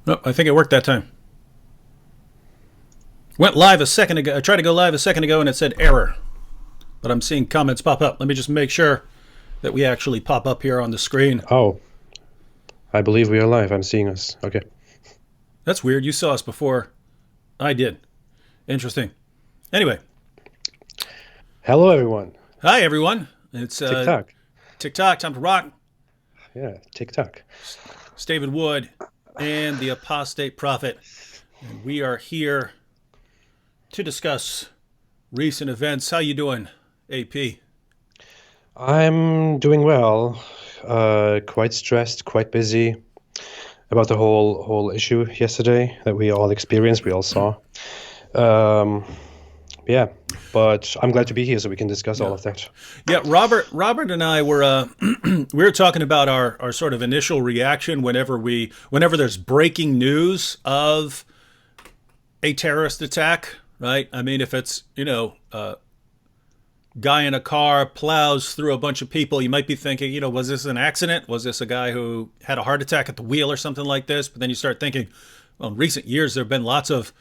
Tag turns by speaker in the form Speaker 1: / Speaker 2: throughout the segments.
Speaker 1: Oh, I think it worked that time. Went live a second ago. I tried to go live a second ago and it said error. But I'm seeing comments pop up. Let me just make sure that we actually pop up here on the screen.
Speaker 2: Oh, I believe we are live. I'm seeing us. Okay.
Speaker 1: That's weird. You saw us before I did. Interesting. Anyway.
Speaker 2: Hello, everyone.
Speaker 1: Hi, everyone. It's
Speaker 2: TikTok.
Speaker 1: TikTok, time to rock.
Speaker 2: Yeah, TikTok.
Speaker 1: It's David Wood and the Apostate Prophet. And we are here to discuss recent events. How you doing, AP?
Speaker 2: I'm doing well. Quite stressed, quite busy about the whole issue yesterday that we all experienced, we all saw. Yeah, but I'm glad to be here so we can discuss all of that.
Speaker 1: Yeah, Robert and I were we were talking about our sort of initial reaction whenever there's breaking news of a terrorist attack, right? I mean, if it's, guy in a car plows through a bunch of people, you might be thinking, was this an accident? Was this a guy who had a heart attack at the wheel or something like this? But then you start thinking, well, in recent years, there have been lots of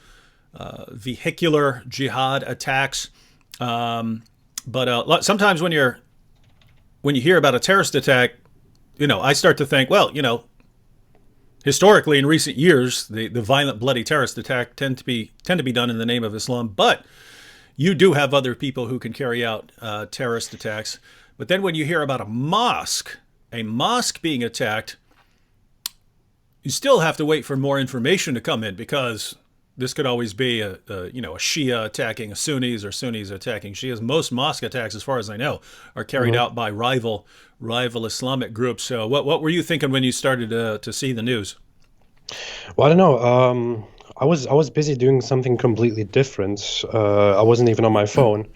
Speaker 1: vehicular jihad attacks. But sometimes when you hear about a terrorist attack, I start to think, well, historically in recent years, the violent, bloody terrorist attack tend to be done in the name of Islam. But you do have other people who can carry out terrorist attacks. But then when you hear about a mosque being attacked, you still have to wait for more information to come in, because this could always be a Shia attacking a Sunnis or Sunnis attacking Shias. Most mosque attacks, as far as I know, are carried out by rival Islamic groups. So what were you thinking when you started to see the news?
Speaker 2: Well, I don't know. I was busy doing something completely different. I wasn't even on my phone.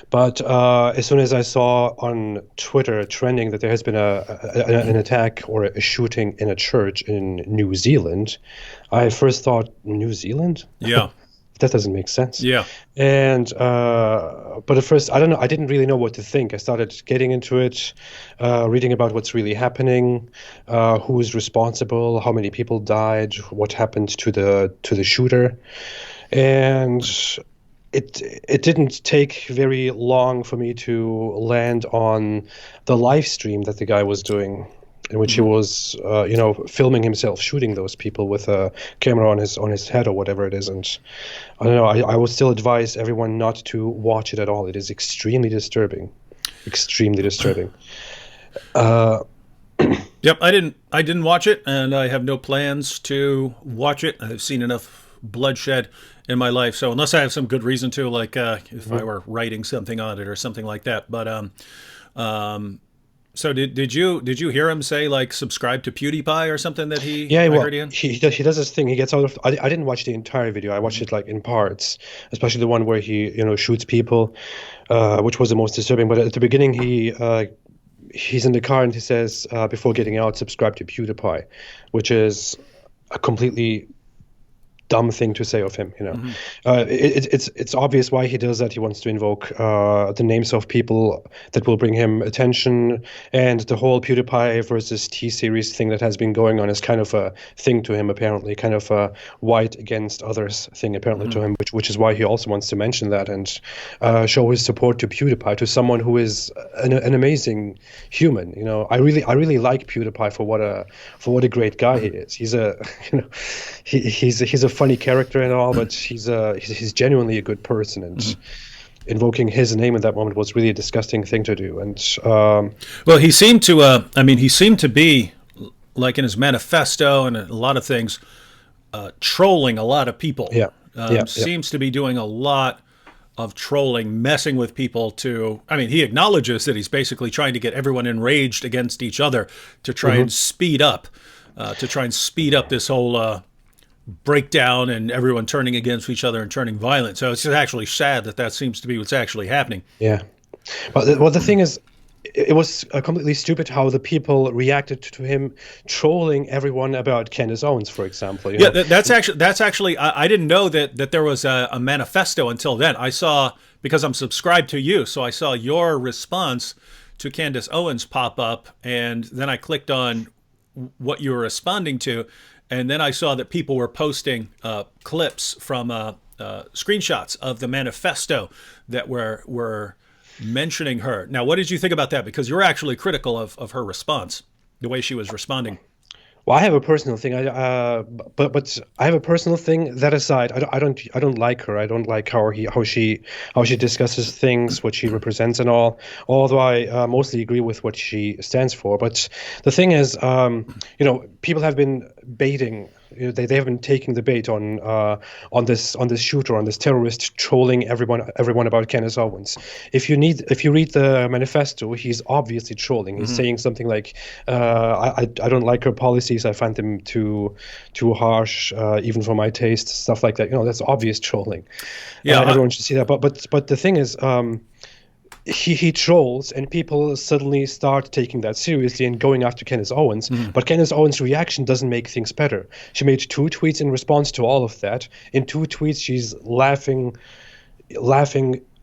Speaker 2: But as soon as I saw on Twitter trending that there has been an attack or a shooting in a church in New Zealand, I first thought, New Zealand?
Speaker 1: Yeah.
Speaker 2: That doesn't make sense.
Speaker 1: Yeah.
Speaker 2: And but at first, I don't know. I didn't really know what to think. I started getting into it, reading about what's really happening, who's responsible, how many people died, what happened to the shooter, and it didn't take very long for me to land on the live stream that the guy was doing, in which he was, filming himself shooting those people with a camera on his head or whatever it is. And I don't know. I would still advise everyone not to watch it at all. It is extremely disturbing. Extremely disturbing.
Speaker 1: Yep, I didn't watch it, and I have no plans to watch it. I've seen enough bloodshed in my life, so unless I have some good reason to, like if I were writing something on it or something like that. But so did you hear him say, like, subscribe to PewDiePie or something that he?
Speaker 2: Yeah, well,
Speaker 1: heard he
Speaker 2: does this thing. He gets out of. I didn't watch the entire video. I watched it like in parts, especially the one where he shoots people, which was the most disturbing. But at the beginning, he's in the car and he says, before getting out, subscribe to PewDiePie, which is a completely dumb thing to say of him. It's obvious why he does that. He wants to invoke the names of people that will bring him attention, and the whole PewDiePie versus T-Series thing that has been going on is kind of a thing to him, apparently, kind of a white against others thing apparently to him, which is why he also wants to mention that and show his support to PewDiePie, to someone who is an amazing human. I really like PewDiePie for what a great guy he is. He's a funny character and all, but he's genuinely a good person, and invoking his name in that moment was really a disgusting thing to do. And
Speaker 1: well, he seemed to be, like, in his manifesto and a lot of things, trolling a lot of people. Seems to be doing a lot of trolling, messing with people he acknowledges that he's basically trying to get everyone enraged against each other to try and speed up this whole breakdown and everyone turning against each other and turning violent. So it's actually sad that seems to be what's actually happening.
Speaker 2: Yeah. Well, the thing is, it was completely stupid how the people reacted to him trolling everyone about Candace Owens, for example.
Speaker 1: That's actually I didn't know that there was a manifesto until then. I saw, because I'm subscribed to you, so I saw your response to Candace Owens pop up, and then I clicked on what you were responding to, and then I saw that people were posting clips from screenshots of the manifesto that were mentioning her. Now, what did you think about that? Because you were actually critical of her response, the way she was responding.
Speaker 2: Well, I have a personal thing. But I have a personal thing. That aside, I don't like her. I don't like how she discusses things, what she represents, and all. Although I mostly agree with what she stands for. But the thing is, people have been baiting. They have been taking the bait on this shooter, on this terrorist, trolling everyone about Kenneth Owens. If you read the manifesto, he's obviously trolling. He's saying something like, I don't like her policies. I find them too harsh, even for my taste. Stuff like that. That's obvious trolling.
Speaker 1: Yeah,
Speaker 2: everyone should see that. But the thing is, he trolls, and people suddenly start taking that seriously and going after Kenneth Owens. But Kenneth Owens' reaction doesn't make things better. She made 2 tweets in response to all of that. In 2 tweets, she's laughing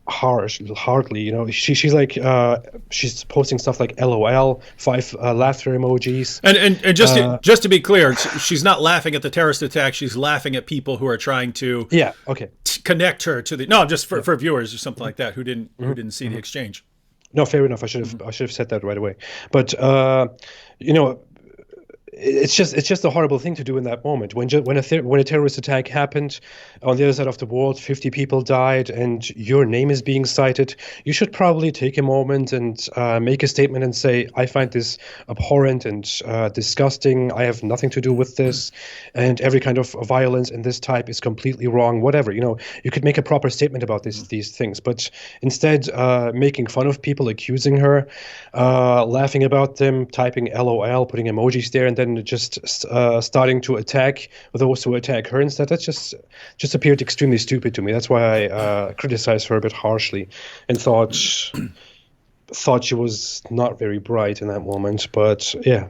Speaker 2: hardly. She's like she's posting stuff like LOL, 5 laughter emojis.
Speaker 1: And just to be clear, she's not laughing at the terrorist attack. She's laughing at people who are trying to connect her to the just for viewers or something like that who didn't see the exchange.
Speaker 2: No, fair enough. I should have said that right away. But it's just a horrible thing to do in that moment. When a terrorist attack happened on the other side of the world, 50 people died, and your name is being cited, you should probably take a moment and make a statement and say, I find this abhorrent and disgusting. I have nothing to do with this, and every kind of violence in this type is completely wrong. Whatever, you could make a proper statement about these things, but instead making fun of people, accusing her, laughing about them, typing LOL, putting emojis there, and then just starting to attack those who attack her instead. That just appeared extremely stupid to me. That's why I criticized her a bit harshly and thought she was not very bright in that moment. But yeah.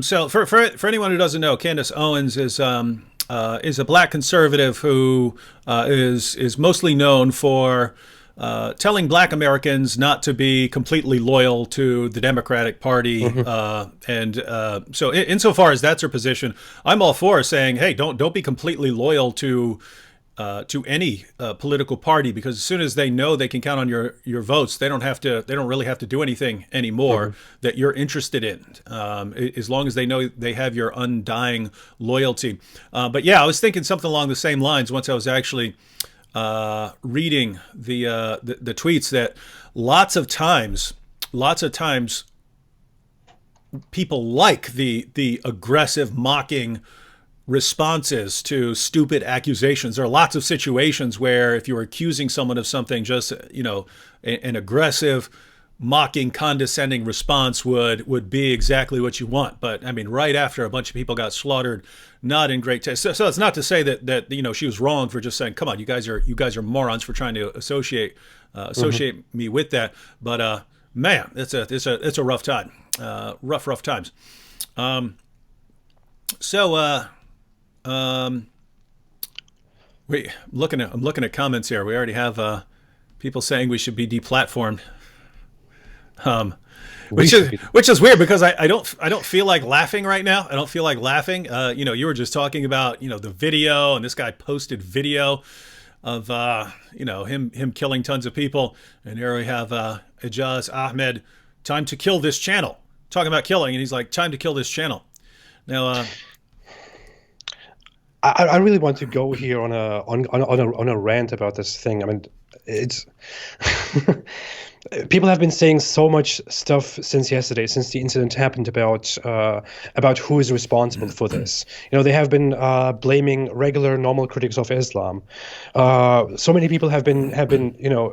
Speaker 1: So for anyone who doesn't know, Candace Owens is a black conservative who is mostly known for telling black Americans not to be completely loyal to the Democratic Party. So insofar as that's her position, I'm all for saying, hey, don't be completely loyal to any political party, because as soon as they know they can count on your votes, they don't really have to do anything anymore that you're interested in, as long as they know they have your undying loyalty. But yeah, I was thinking something along the same lines once I was actually reading the tweets, that lots of times people like the aggressive, mocking responses to stupid accusations. There are lots of situations where if you're accusing someone of something, just an aggressive, mocking, condescending response would be exactly what you want. But I mean, right after a bunch of people got slaughtered, not in great taste. So it's not to say that she was wrong for just saying, "Come on, you guys are morons for trying to associate me with that." But man, it's a rough time, rough times. I'm looking at comments here. We already have people saying we should be deplatformed. Which is weird, because I don't feel like laughing right now. I don't feel like laughing. You were just talking about the video, and this guy posted video of him killing tons of people, and here we have Ijaz Ahmed, time to kill this channel, talking about killing, and he's like, time to kill this channel. Now,
Speaker 2: I really want to go here on a rant about this thing. I mean, it's people have been saying so much stuff since yesterday, since the incident happened, about who is responsible for this. They have been blaming regular, normal critics of Islam. So many people have been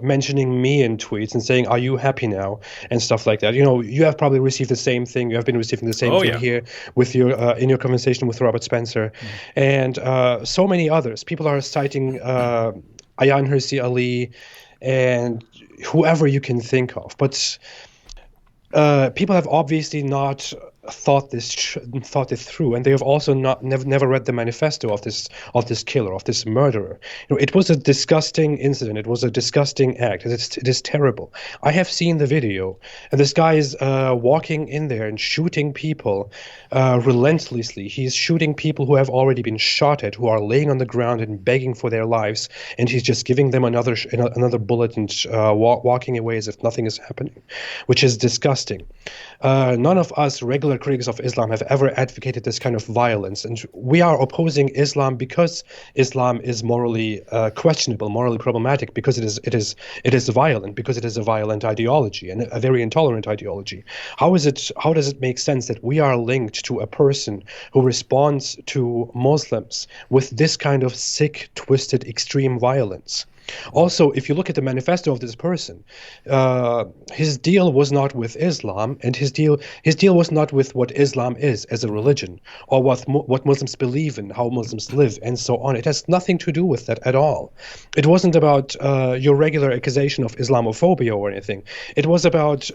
Speaker 2: mentioning me in tweets and saying, "Are you happy now?" and stuff like that. You have probably received the same thing. You have been receiving the same thing here with your in your conversation with Robert Spencer, and so many others. People are citing Ayan Hirsi Ali and whoever you can think of. But people have obviously not thought it through, and they have also never read the manifesto of this killer, of this murderer. It was a disgusting incident. It was a disgusting act. It is terrible. I have seen the video, and this guy is walking in there and shooting people relentlessly. He's shooting people who have already been shot at, who are laying on the ground and begging for their lives, and he's just giving them another bullet and walking away as if nothing is happening, which is disgusting. None of us regular critics of Islam have ever advocated this kind of violence, and we are opposing Islam because Islam is morally questionable, morally problematic, because it is violent, because it is a violent ideology and a very intolerant ideology. How does it make sense that we are linked to a person who responds to Muslims with this kind of sick, twisted, extreme violence? Also, if you look at the manifesto of this person, his deal was not with Islam, and his deal was not with what Islam is as a religion, or what Muslims believe in, how Muslims live, and so on. It has nothing to do with that at all. It wasn't about your regular accusation of Islamophobia or anything. It was about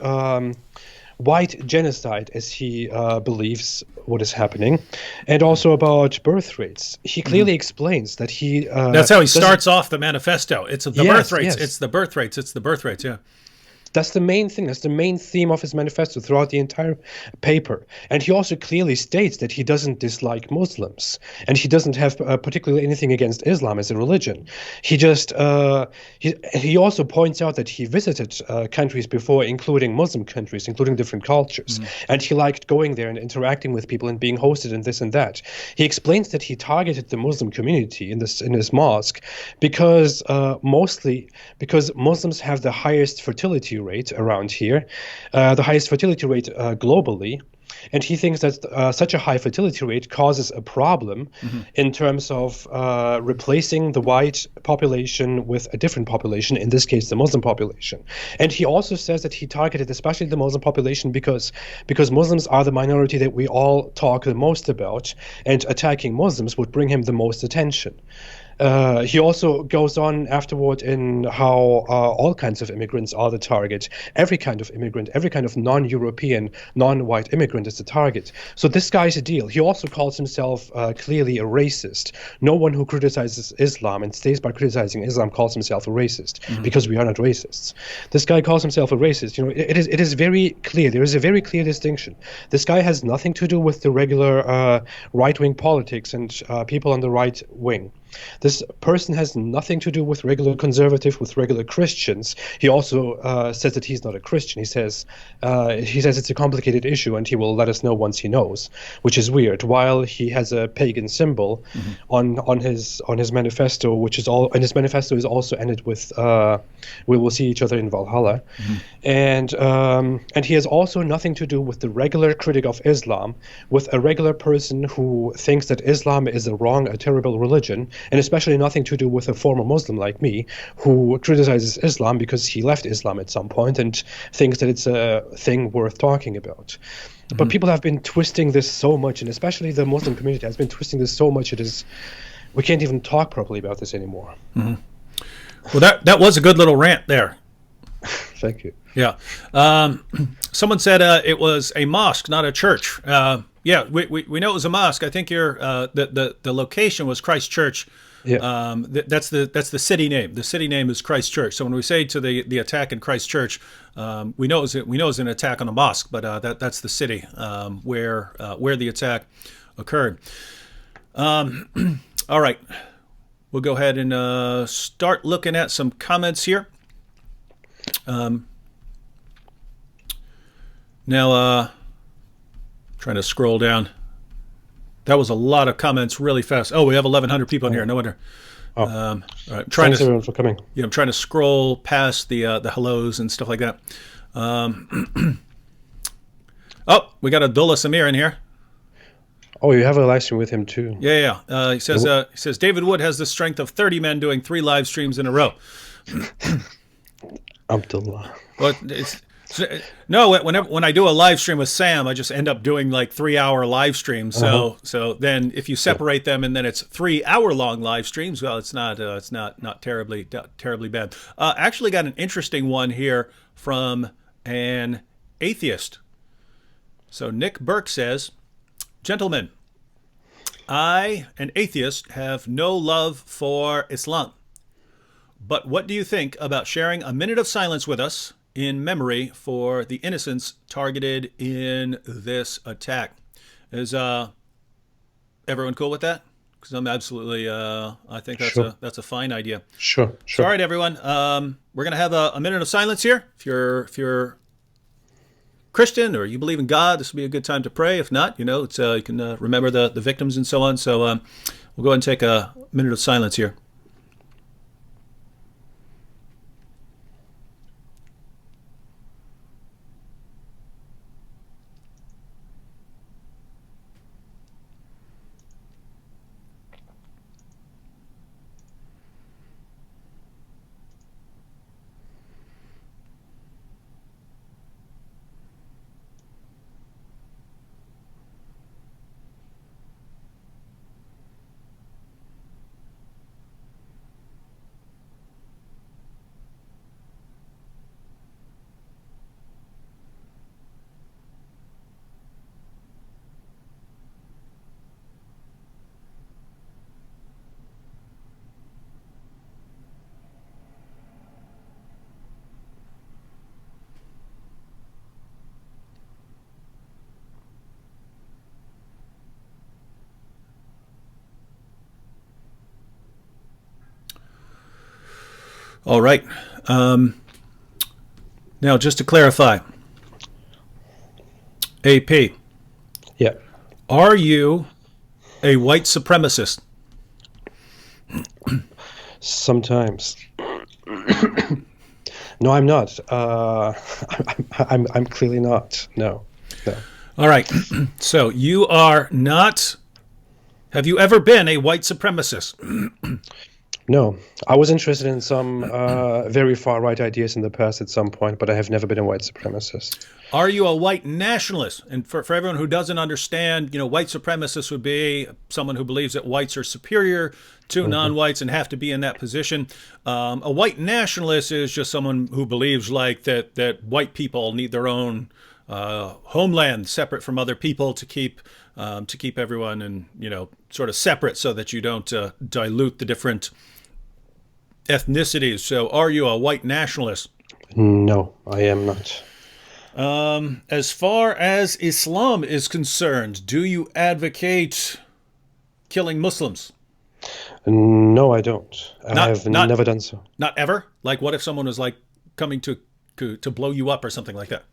Speaker 2: white genocide, as he believes what is happening, and also about birth rates. He clearly explains that he...
Speaker 1: That's how he starts off the manifesto. It's the birth rates.
Speaker 2: Yes.
Speaker 1: It's the birth rates. It's the birth rates, yeah.
Speaker 2: That's the main thing. That's the main theme of his manifesto throughout the entire paper. And he also clearly states that he doesn't dislike Muslims, and he doesn't have particularly anything against Islam as a religion. He just he also points out that he visited countries before, including Muslim countries, including different cultures, and he liked going there and interacting with people and being hosted and this and that. He explains that he targeted the Muslim community in his mosque because mostly because Muslims have the highest fertility rate around here, the highest fertility rate globally. And he thinks that such a high fertility rate causes a problem in terms of replacing the white population with a different population, in this case, the Muslim population. And he also says that he targeted especially the Muslim population because Muslims are the minority that we all talk the most about, and attacking Muslims would bring him the most attention. He also goes on afterward in how all kinds of immigrants are the target. Every kind of immigrant, every kind of non-European, non-white immigrant is the target. So this guy's a deal. He also calls himself clearly a racist. No one who criticizes Islam and stays by criticizing Islam calls himself a racist, because we are not racists. This guy calls himself a racist. It is very clear. There is a very clear distinction. This guy has nothing to do with the regular right-wing politics and people on the right wing. This person has nothing to do with regular conservative, with regular Christians. He also says that he's not a Christian. He says it's a complicated issue, and he will let us know once he knows, which is weird. While he has a pagan symbol on his manifesto, and his manifesto is also ended with "We will see each other in Valhalla," and he has also nothing to do with the regular critic of Islam, with a regular person who thinks that Islam is a terrible religion. And especially nothing to do with a former Muslim like me, who criticizes Islam because he left Islam at some point and thinks that it's a thing worth talking about. But people have been twisting this so much, and especially the Muslim community has been twisting this so much, we can't even talk properly about this anymore.
Speaker 1: Well, that was a good little rant there.
Speaker 2: Thank you.
Speaker 1: Yeah. Someone said it was a mosque, not a church. Yeah, we know it was a mosque. I think the location was Christchurch.
Speaker 2: Yeah.
Speaker 1: That's the city name. The city name is Christchurch. So when we say to the attack in Christchurch, we know it's an attack on a mosque, but that's the city where the attack occurred. All right, we'll go ahead and start looking at some comments here. Now, trying to scroll down. That was a lot of comments really fast. Oh, we have 1,100 people in here. No wonder.
Speaker 2: Oh.
Speaker 1: All right.
Speaker 2: Thanks everyone for coming.
Speaker 1: Yeah, I'm trying to scroll past the hellos and stuff like that. Oh, we got Abdullah Samir in here.
Speaker 2: Oh, you have a live stream with him too.
Speaker 1: Yeah. He says David Wood has the strength of 30 men doing 3 live streams in a row.
Speaker 2: Abdullah.
Speaker 1: Well, when I do a live stream with Sam, I just end up doing like 3-hour live streams. So then if you separate them and then it's 3-hour-long live streams, well, it's not terribly bad. Actually got an interesting one here from an atheist. So Nick Burke says, "Gentlemen, I, an atheist, have no love for Islam. But what do you think about sharing a minute of silence with us in memory for the innocents targeted in this attack?" Is everyone cool with that? Because I'm absolutely, I think
Speaker 2: Sure,
Speaker 1: that's a fine idea.
Speaker 2: sure,
Speaker 1: So, all
Speaker 2: sure.
Speaker 1: right, everyone, we're gonna have a minute of silence here. If you're Christian or you believe in God, this would be a good time to pray. If not, it's you can remember the victims and so on. So, we'll go ahead and take a minute of silence here. All right. Now, just to clarify, AP,
Speaker 2: Yeah,
Speaker 1: are you a white supremacist?
Speaker 2: sometimes. No, I'm not. I'm clearly not. No, no.
Speaker 1: All right. So you are not. Have you ever been a white supremacist?
Speaker 2: No, I was interested in some very far right ideas in the past at some point, but I have never been a white supremacist.
Speaker 1: Are you a white nationalist? And for everyone who doesn't understand, white supremacist would be someone who believes that whites are superior to non-whites and have to be in that position. A white nationalist is just someone who believes like that white people need their own homeland separate from other people to keep everyone and sort of separate so that you don't dilute the different ethnicities. So, are you a white nationalist?
Speaker 2: No, I am not.
Speaker 1: As far as Islam is concerned, do you advocate killing Muslims?
Speaker 2: No, I don't. I
Speaker 1: Not
Speaker 2: have
Speaker 1: not
Speaker 2: never done so.
Speaker 1: not ever. Like, what if someone was like coming to blow you up or something like that?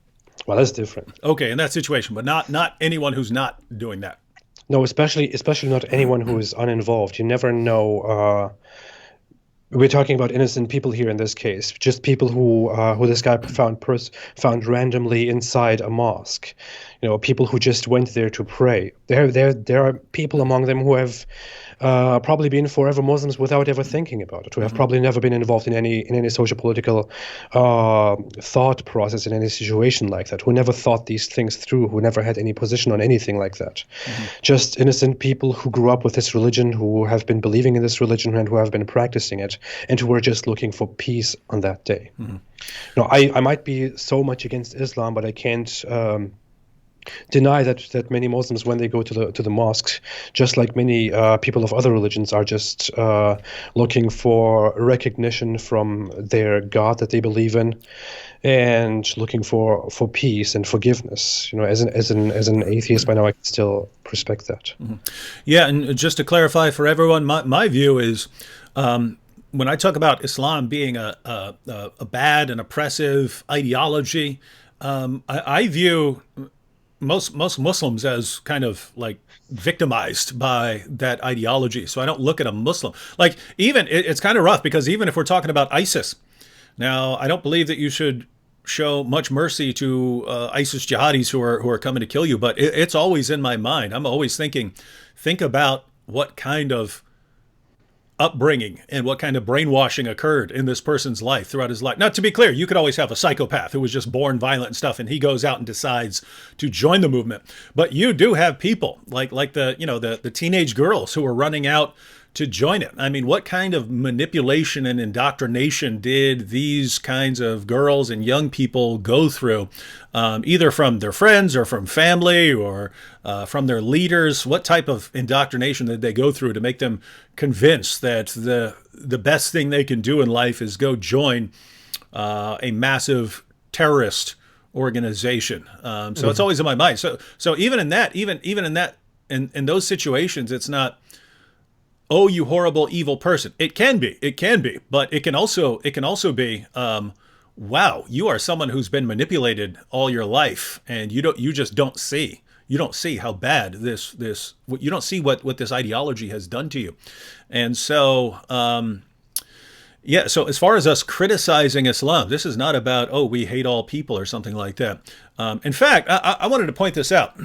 Speaker 2: Well, that's different.
Speaker 1: Okay, in that situation, but not anyone who's not doing that.
Speaker 2: No, especially not anyone who is uninvolved. You never know. We're talking about innocent people here in this case, just people who this guy found randomly inside a mosque. People who just went there to pray. There are people among them who have probably been forever Muslims without ever thinking about it, who have probably never been involved in any social political thought process in any situation like that, who never thought these things through, who never had any position on anything like that. Just innocent people who grew up with this religion, who have been believing in this religion and who have been practicing it, and who were just looking for peace on that day. I might be so much against Islam, but I can't deny that many Muslims, when they go to the mosques, just like many people of other religions, are just looking for recognition from their God that they believe in, and looking for peace and forgiveness. As an atheist, by now I can still respect that.
Speaker 1: Yeah, and just to clarify for everyone, my view is when I talk about Islam being a bad and oppressive ideology, I view most Muslims as kind of like victimized by that ideology. So I don't look at a Muslim like even it's kind of rough because even if we're talking about ISIS, now I don't believe that you should show much mercy to ISIS jihadis who are coming to kill you. But it's always in my mind. I'm always think about what kind of upbringing and what kind of brainwashing occurred in this person's life throughout his life. Now, to be clear, you could always have a psychopath who was just born violent and stuff, and he goes out and decides to join the movement. But you do have people like the teenage girls who are running out to join it. I mean, what kind of manipulation and indoctrination did these kinds of girls and young people go through, either from their friends or from family or from their leaders? What type of indoctrination did they go through to make them convinced that the best thing they can do in life is go join a massive terrorist organization? So it's always in my mind. So even in that, even in that, in those situations, it's not, oh, you horrible, evil person. It can be, but it can also be, wow, you are someone who's been manipulated all your life, and you don't see how bad you don't see what this ideology has done to you. And so, yeah, so as far as us criticizing Islam, this is not about, oh, we hate all people or something like that. In fact, I wanted to point this out,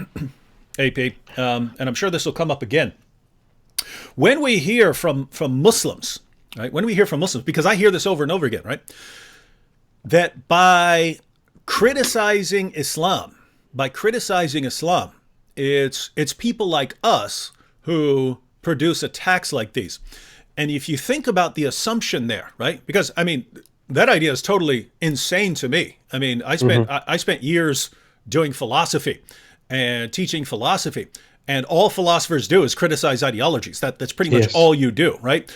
Speaker 1: AP, and I'm sure this will come up again. When we hear from Muslims, right? When we hear from Muslims, because I hear this over and over again, right? That by criticizing Islam, it's people like us who produce attacks like these. And if you think about the assumption there, right? Because I mean, that idea is totally insane to me. I mean, I spent years doing philosophy and teaching philosophy, and all philosophers do is criticize ideologies. That's pretty much all you do, right?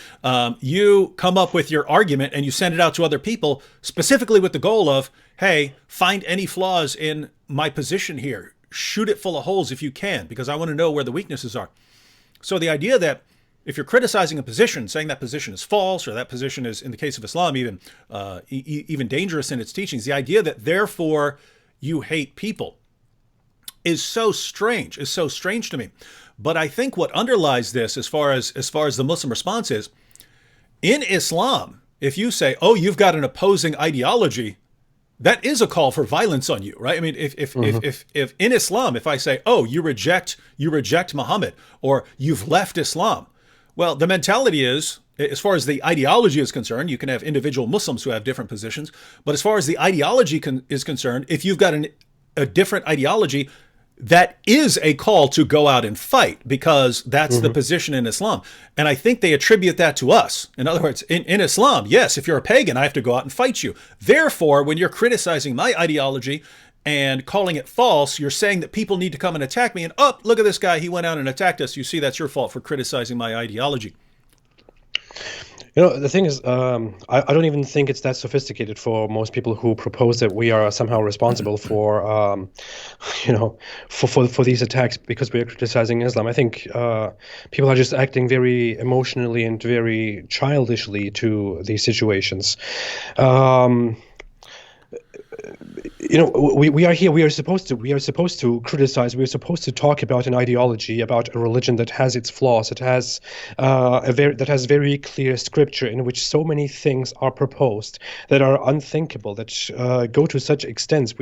Speaker 1: You come up with your argument and you send it out to other people specifically with the goal of, hey, find any flaws in my position here. Shoot it full of holes if you can, because I want to know where the weaknesses are. So the idea that if you're criticizing a position, saying that position is false, or that position is, in the case of Islam, even dangerous in its teachings, the idea that therefore you hate people is so strange to me. But I think what underlies this, as far as the Muslim response is, in Islam, if you say, oh, you've got an opposing ideology, that is a call for violence on you, right? I mean, if in Islam, if I say, oh, you reject Muhammad, or you've left Islam, well, the mentality is, as far as the ideology is concerned, you can have individual Muslims who have different positions, but as far as the ideology is concerned, if you've got a different ideology, that is a call to go out and fight, because that's the position in Islam. And I think they attribute that to us. In other words, in Islam, yes, if you're a pagan, I have to go out and fight you. Therefore, when you're criticizing my ideology and calling it false, you're saying that people need to come and attack me. And, oh, look at this guy, he went out and attacked us. You see, that's your fault for criticizing my ideology.
Speaker 2: You know, the thing is, I don't even think it's that sophisticated for most people who propose that we are somehow responsible for, for these attacks because we are criticizing Islam. I think people are just acting very emotionally and very childishly to these situations. We are here. We are supposed to criticize. We are supposed to talk about an ideology, about a religion that has its flaws. It has that has very clear scripture in which so many things are proposed that are unthinkable, that go to such extents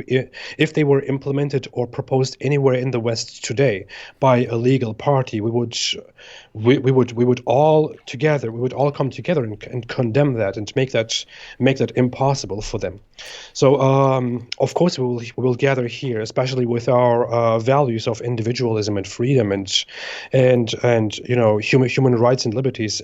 Speaker 2: if they were implemented or proposed anywhere in the West today by a legal party. We would all come together and condemn that and make that impossible for them. So of course we will gather here, especially with our values of individualism and freedom and human rights and liberties.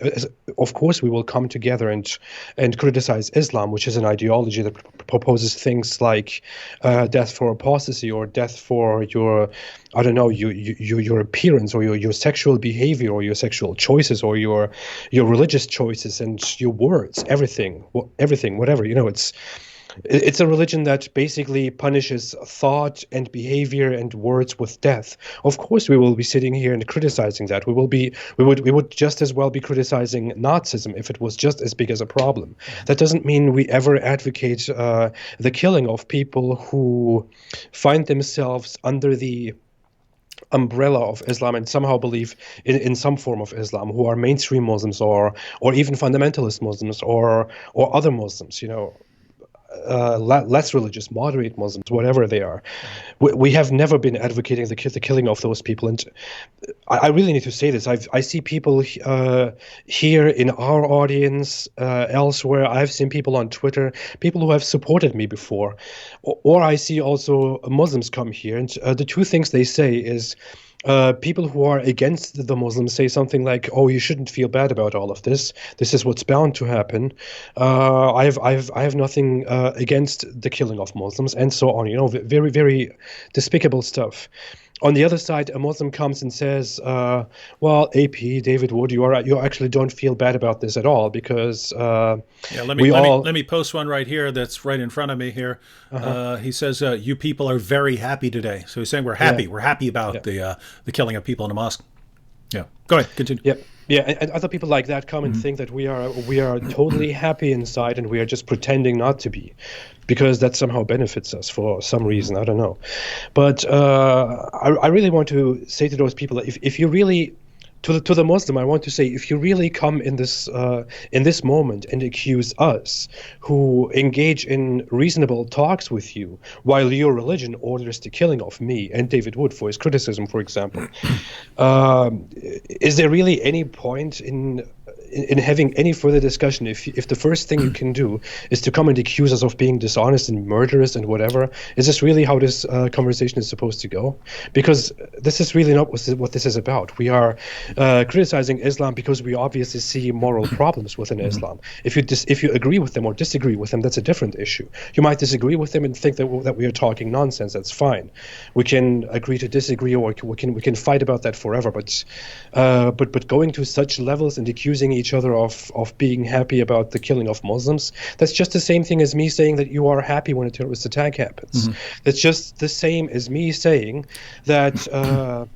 Speaker 2: Of course we will come together and criticize Islam, which is an ideology that proposes things like death for apostasy, or death for your appearance, or your sexual behavior, or your sexual choices, or your religious choices, and your words, everything, whatever. It's a religion that basically punishes thought and behavior and words with death. Of course, we will be sitting here and criticizing that. We would just as well be criticizing Nazism if it was just as big as a problem. That doesn't mean we ever advocate the killing of people who find themselves under the umbrella of Islam and somehow believe in some form of Islam, who are mainstream Muslims or even fundamentalist Muslims or other Muslims, less religious, moderate Muslims, whatever they are. We have never been advocating the killing of those people. And I really need to say this. I see people here in our audience, elsewhere. I've seen people on Twitter, people who have supported me before. Or I see also Muslims come here. And the two things they say is, people who are against the Muslims say something like, "Oh, you shouldn't feel bad about all of this. This is what's bound to happen. I have nothing against the killing of Muslims," and so on. You know, very, very despicable stuff. On the other side, a Muslim comes and says, "Well, AP David Wood, you actually don't feel bad about this at all because
Speaker 1: Yeah, let me
Speaker 2: we
Speaker 1: let me
Speaker 2: all."
Speaker 1: let me post one right here that's right in front of me here. He says, "You people are very happy today." So he's saying we're happy.
Speaker 2: Yeah,
Speaker 1: We're happy about
Speaker 2: yeah.
Speaker 1: the killing of people in the mosque. Yeah, go ahead, continue.
Speaker 2: Yeah, yeah, and other people like that come and think that we are totally happy inside, and we are just pretending not to be, because that somehow benefits us for some reason. I don't know, but I really want to say to those people, if you really, to the Muslim, I want to say, if you really come in this moment and accuse us, who engage in reasonable talks with you, while your religion orders the killing of me and David Wood for his criticism, for example, is there really any point in having any further discussion if the first thing you can do is to come and accuse us of being dishonest and murderous and whatever? Is this really how this conversation is supposed to go? Because this is really not what this is about. We are criticizing Islam because we obviously see moral problems within Islam. If you agree with them or disagree with them, that's a different issue. You might disagree with them and think that we are talking nonsense. That's fine. We can agree to disagree, or we can fight about that forever. But going to such levels and accusing each other of being happy about the killing of Muslims, that's just the same thing as me saying that you are happy when a terrorist attack happens. That's just the same as me saying that,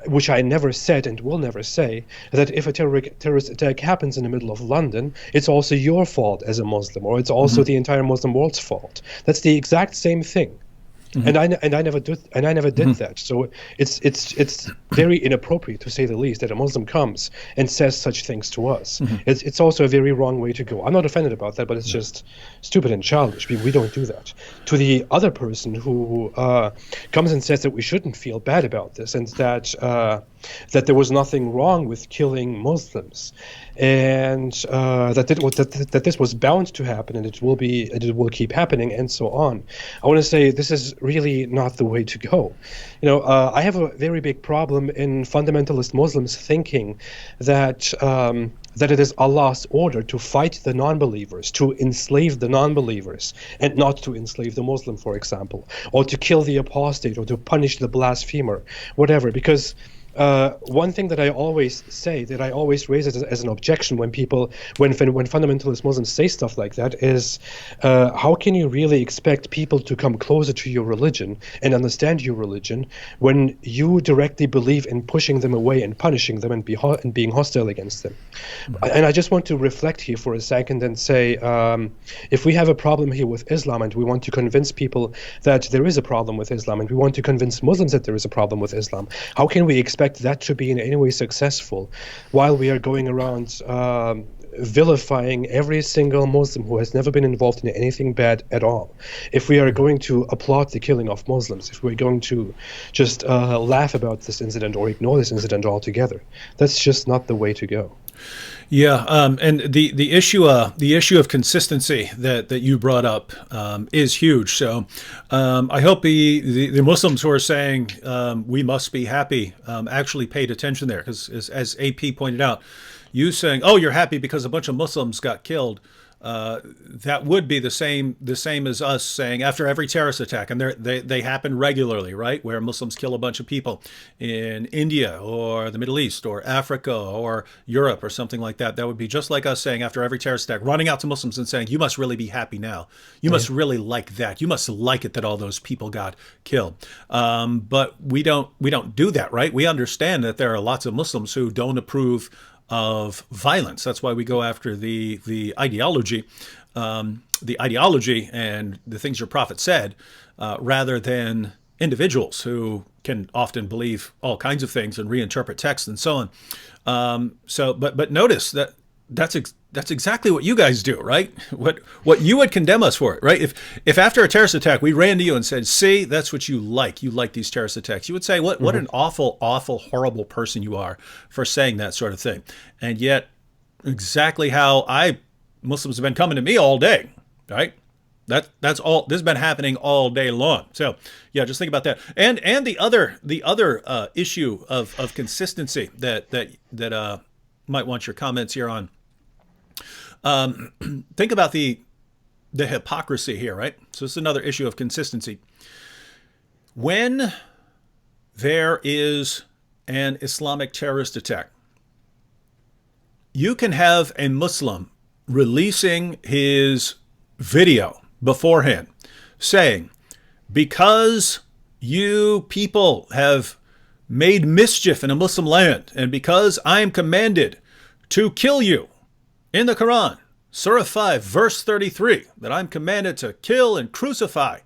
Speaker 2: which I never said and will never say, that if a terrorist attack happens in the middle of London, it's also your fault as a Muslim, or it's also the entire Muslim world's fault. That's the exact same thing. And I never did that. So it's very inappropriate, to say the least, that a Muslim comes and says such things to us. It's also a very wrong way to go. I'm not offended about that, but it's just stupid and childish. We don't do that. To the other person who comes and says that we shouldn't feel bad about this, and that there was nothing wrong with killing Muslims, and that this was bound to happen, and it will keep happening, and so on. I want to say this is really not the way to go. You know, I have a very big problem in fundamentalist Muslims thinking that it is Allah's order to fight the non-believers, to enslave the non-believers, and not to enslave the Muslim, for example, or to kill the apostate, or to punish the blasphemer, whatever. Because one thing that I always say, that I always raise as an objection when fundamentalist Muslims say stuff like that, is how can you really expect people to come closer to your religion and understand your religion when you directly believe in pushing them away and punishing them and being hostile against them? And I just want to reflect here for a second and say, if we have a problem here with Islam, and we want to convince people that there is a problem with Islam, and we want to convince Muslims that there is a problem with Islam, how can we expect that to be in any way successful while we are going around vilifying every single Muslim who has never been involved in anything bad at all? If we are going to applaud the killing of Muslims, if we're going to just laugh about this incident or ignore this incident altogether, that's just not the way to go.
Speaker 1: Yeah, and the issue of consistency that you brought up is huge. So I hope the Muslims who are saying we must be happy actually paid attention there, because as AP pointed out, you saying, "Oh, you're happy because a bunch of Muslims got killed." That would be the same as us saying after every terrorist attack, and they happen regularly, right? Where Muslims kill a bunch of people in India or the Middle East or Africa or Europe or something like that. That would be just like us saying after every terrorist attack, running out to Muslims and saying, "You must really be happy now. You must really like that. You must like it that all those people got killed." But we don't do that, right? We understand that there are lots of Muslims who don't approve of violence. That's why we go after the ideology and the things your prophet said, rather than individuals who can often believe all kinds of things and reinterpret text and so on. But notice that that's exactly what you guys do, right? What you would condemn us for it, right? If after a terrorist attack we ran to you and said, "See, that's what you like. You like these terrorist attacks," you would say, "What an awful, horrible person you are for saying that sort of thing." And yet, exactly how Muslims have been coming to me all day, right? That's all. This has been happening all day long. So yeah, just think about that. And the other issue of consistency that might want your comments here on. Think about the hypocrisy here, right? So this is another issue of consistency. When there is an Islamic terrorist attack, you can have a Muslim releasing his video beforehand saying, because you people have made mischief in a Muslim land, and because I am commanded to kill you in the Quran, Surah 5, verse 33, that I'm commanded to kill and crucify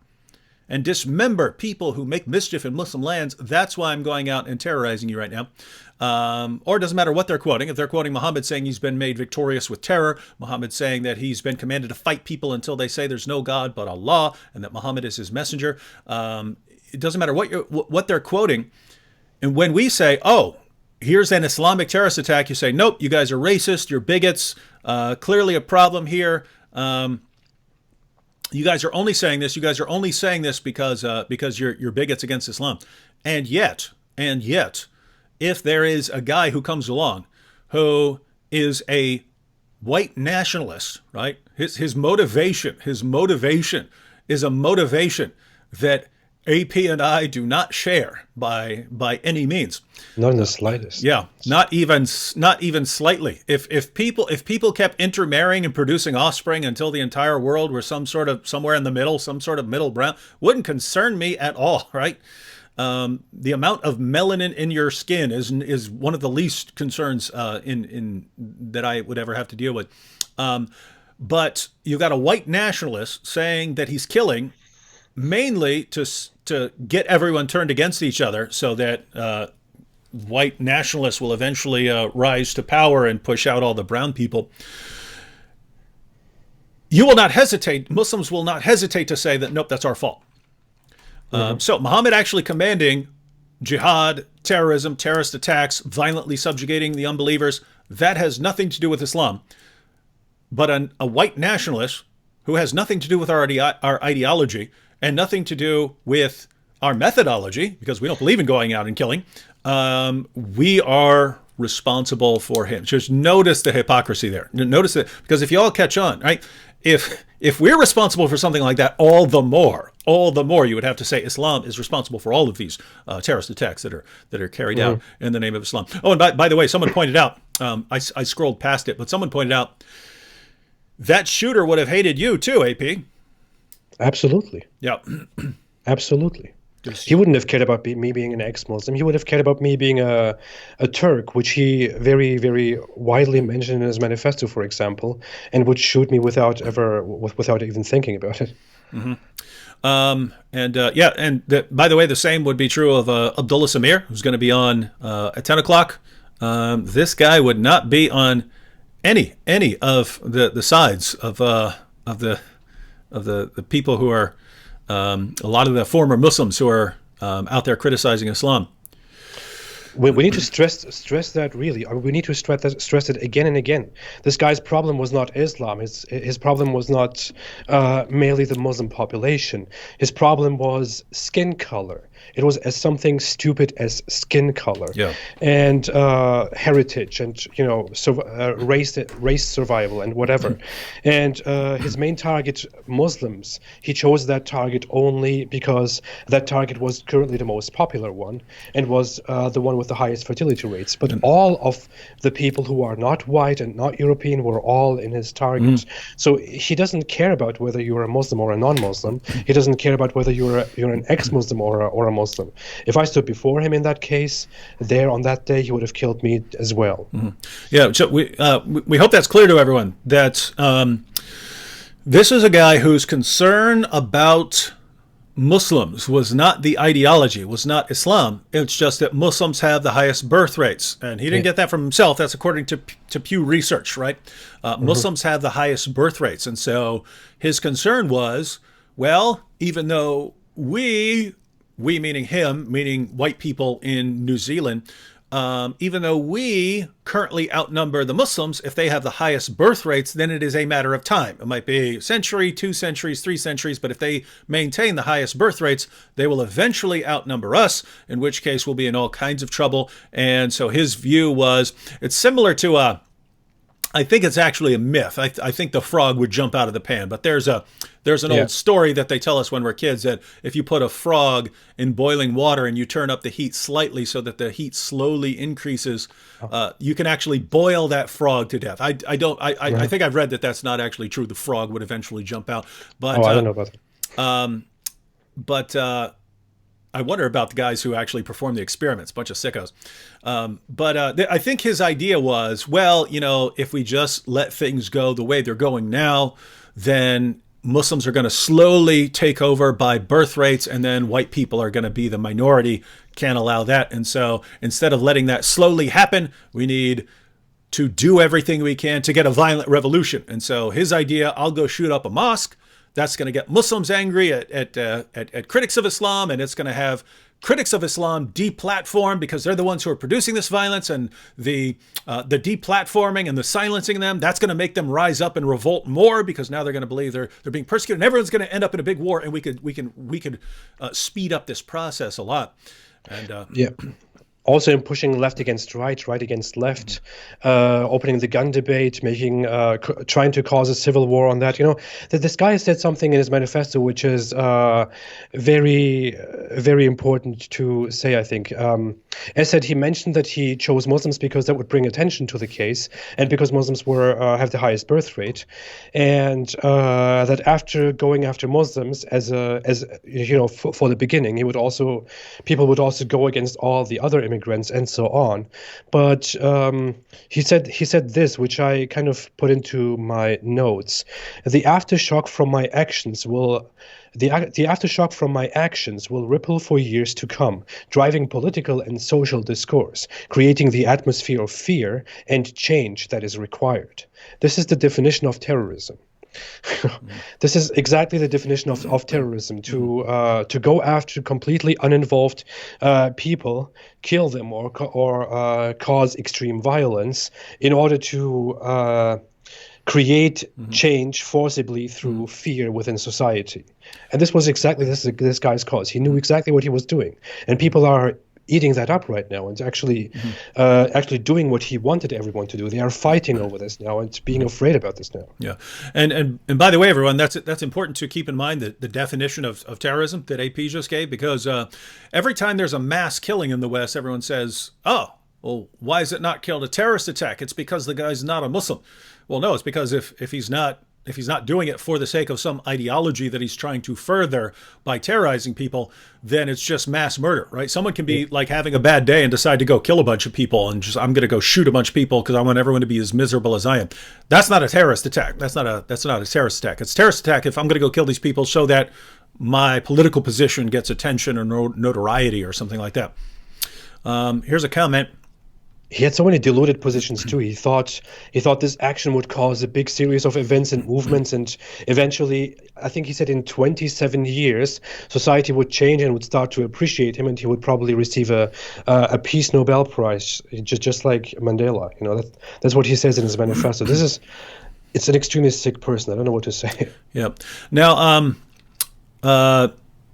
Speaker 1: and dismember people who make mischief in Muslim lands. That's why I'm going out and terrorizing you right now. Or it doesn't matter what they're quoting. If they're quoting Muhammad saying he's been made victorious with terror, Muhammad saying that he's been commanded to fight people until they say there's no God but Allah, and that Muhammad is his messenger. It doesn't matter what they're quoting. And when we say, oh, here's an Islamic terrorist attack, you say, nope, you guys are racist, you're bigots, clearly a problem here. You guys are only saying this. You guys are only saying this because you're bigots against Islam. And yet, if there is a guy who comes along who is a white nationalist, right? His motivation is a motivation that AP and I do not share by any means.
Speaker 2: Not in the slightest.
Speaker 1: Yeah, not even slightly. If people kept intermarrying and producing offspring until the entire world were somewhere in the middle, some sort of middle ground, wouldn't concern me at all, right? The amount of melanin in your skin is one of the least concerns in that I would ever have to deal with. But you've got a white nationalist saying that he's killing mainly to get everyone turned against each other, so that white nationalists will eventually rise to power and push out all the brown people. You will not hesitate. Muslims will not hesitate to say that, nope, that's our fault. So Muhammad actually commanding jihad, terrorism, terrorist attacks, violently subjugating the unbelievers, that has nothing to do with Islam. But a white nationalist who has nothing to do with our ideology and nothing to do with our methodology, because we don't believe in going out and killing, we are responsible for him. Just notice the hypocrisy there. Notice it, because if you all catch on, right? If we're responsible for something like that, all the more you would have to say Islam is responsible for all of these terrorist attacks that are carried out in the name of Islam. Oh, and by the way, someone pointed out, I scrolled past it, but someone pointed out that shooter would have hated you too, AP.
Speaker 2: Absolutely.
Speaker 1: Yeah.
Speaker 2: Absolutely. He wouldn't have cared about me being an ex-Muslim. He would have cared about me being a Turk, which he very, very widely mentioned in his manifesto, for example, and would shoot me without even thinking about it.
Speaker 1: Mm-hmm. By the way, the same would be true of Abdullah Samir, who's going to be on at 10 o'clock. This guy would not be on any of the sides of the people who are a lot of the former Muslims who are out there criticizing Islam.
Speaker 2: We need to stress that, really. We need to stress it again and again. This guy's problem was not Islam. His problem was not merely the Muslim population. His problem was skin color. It was as something stupid as skin color, and heritage, and race survival, and whatever. And his main target, Muslims, he chose that target only because that target was currently the most popular one, and was the one with the highest fertility rates. But all of the people who are not white and not European were all in his target. So he doesn't care about whether you're a Muslim or a non-Muslim. He doesn't care about whether you're an ex-Muslim or a Muslim. If I stood before him in that case, there on that day, he would have killed me as well.
Speaker 1: Yeah, so we hope that's clear to everyone that this is a guy whose concern about Muslims was not the ideology, was not Islam. It's just that Muslims have the highest birth rates. And he didn't get that from himself. That's according to Pew Research, right? Muslims have the highest birth rates. And so his concern was, well, even though we meaning him, meaning white people in New Zealand, even though we currently outnumber the Muslims, if they have the highest birth rates, then it is a matter of time. It might be a century, 2 centuries, 3 centuries, but if they maintain the highest birth rates, they will eventually outnumber us, in which case we'll be in all kinds of trouble. And so his view was, it's similar to I think it's actually a myth. I think the frog would jump out of the pan, but there's an old story that they tell us when we're kids that if you put a frog in boiling water and you turn up the heat slightly so that the heat slowly increases, you can actually boil that frog to death. I think I've read that that's not actually true. The frog would eventually jump out. But
Speaker 2: I don't know about that.
Speaker 1: But I wonder about the guys who actually perform the experiments, bunch of sickos. But I think his idea was, well, if we just let things go the way they're going now, then Muslims are going to slowly take over by birth rates, and then white people are going to be the minority. Can't allow that. And so instead of letting that slowly happen, we need to do everything we can to get a violent revolution. And so his idea, I'll go shoot up a mosque. That's going to get Muslims angry at critics of Islam, and it's going to have critics of Islam deplatformed because they're the ones who are producing this violence, and the deplatforming and the silencing them, that's going to make them rise up and revolt more because now they're going to believe they're being persecuted, and everyone's going to end up in a big war, and we could speed up this process a lot. And
Speaker 2: yeah. Also in pushing left against right, right against left, opening the gun debate, trying to cause a civil war on that. This guy said something in his manifesto which is very, very important to say, I think. As said, he mentioned that he chose Muslims because that would bring attention to the case, and because Muslims have the highest birth rate, and that after going after Muslims for the beginning, people would also go against all the other immigrants and so on. But he said this, which I kind of put into my notes: the aftershock from my actions will ripple for years to come, driving political and social discourse, creating the atmosphere of fear and change that is required. This is the definition of terrorism. This is exactly the definition of terrorism: to go after completely uninvolved people, kill them, or cause extreme violence in order to create change forcibly through fear within society. And this was exactly this guy's cause. He knew exactly what he was doing, and people are eating that up right now and actually doing what he wanted everyone to do. They are fighting over this now and being afraid about this now.
Speaker 1: Yeah, and by the way, everyone, that's important to keep in mind, the definition of terrorism that AP just gave, because every time there's a mass killing in the West, everyone says, oh, well, why is it not killed a terrorist attack? It's because the guy's not a Muslim. Well, no, it's because if he's not doing it for the sake of some ideology that he's trying to further by terrorizing people, then it's just mass murder, right? Someone can be like having a bad day and decide to go kill a bunch of people and I'm going to go shoot a bunch of people because I want everyone to be as miserable as I am. That's not a terrorist attack. That's not a terrorist attack. It's a terrorist attack if I'm going to go kill these people so that my political position gets attention or notoriety or something like that. Here's a comment.
Speaker 2: He had so many deluded positions too. He thought this action would cause a big series of events and movements, and eventually, I think he said in 27 years, society would change and would start to appreciate him, and he would probably receive a Peace Nobel Prize, just like Mandela. That's what he says in his manifesto. It's an extremely sick person. I don't know what to say.
Speaker 1: Yeah. Now,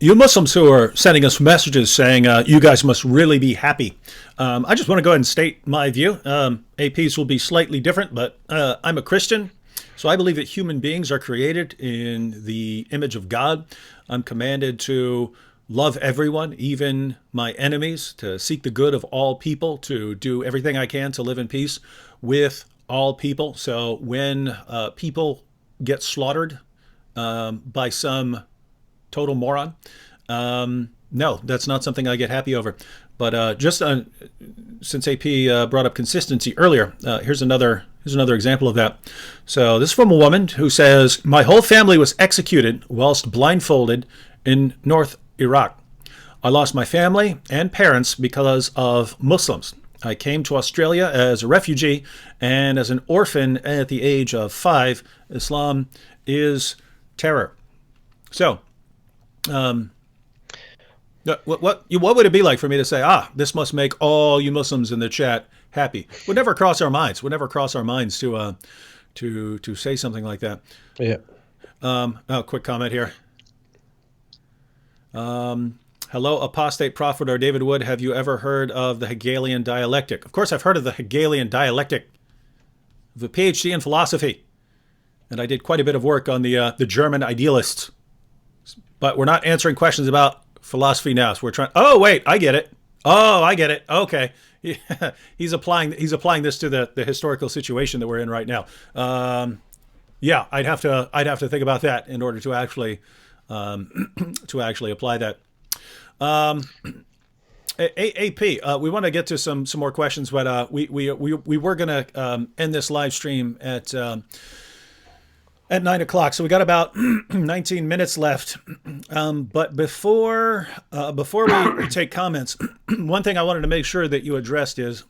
Speaker 1: you Muslims who are sending us messages saying you guys must really be happy. I just want to go ahead and state my view. APs will be slightly different, but I'm a Christian, so I believe that human beings are created in the image of God. I'm commanded to love everyone, even my enemies, to seek the good of all people, to do everything I can to live in peace with all people. So when people get slaughtered by some total moron, no, that's not something I get happy over. But since AP brought up consistency earlier, here's another example of that. So this is from a woman who says, my whole family was executed whilst blindfolded in North Iraq. I lost my family and parents because of Muslims. I came to Australia as a refugee and as an orphan at the age of 5. Islam is terror. So, What would it be like for me to say, this must make all you Muslims in the chat happy? Would never cross our minds. Would never cross our minds to say something like that.
Speaker 2: Yeah.
Speaker 1: Quick comment here. Hello, Apostate Prophet or David Wood. Have you ever heard of the Hegelian dialectic? Of course, I've heard of the Hegelian dialectic. The PhD in philosophy, and I did quite a bit of work on the German idealists. But we're not answering questions about philosophy now. So we're trying. Oh wait, I get it. Oh, I get it. Okay, he's applying this to the historical situation that we're in right now. Yeah, I'd have to think about that in order to actually apply that. AP, we want to get to some more questions, but we were gonna end this live stream at 9 o'clock, so we got about 19 minutes left. But before we take comments, one thing I wanted to make sure that you addressed is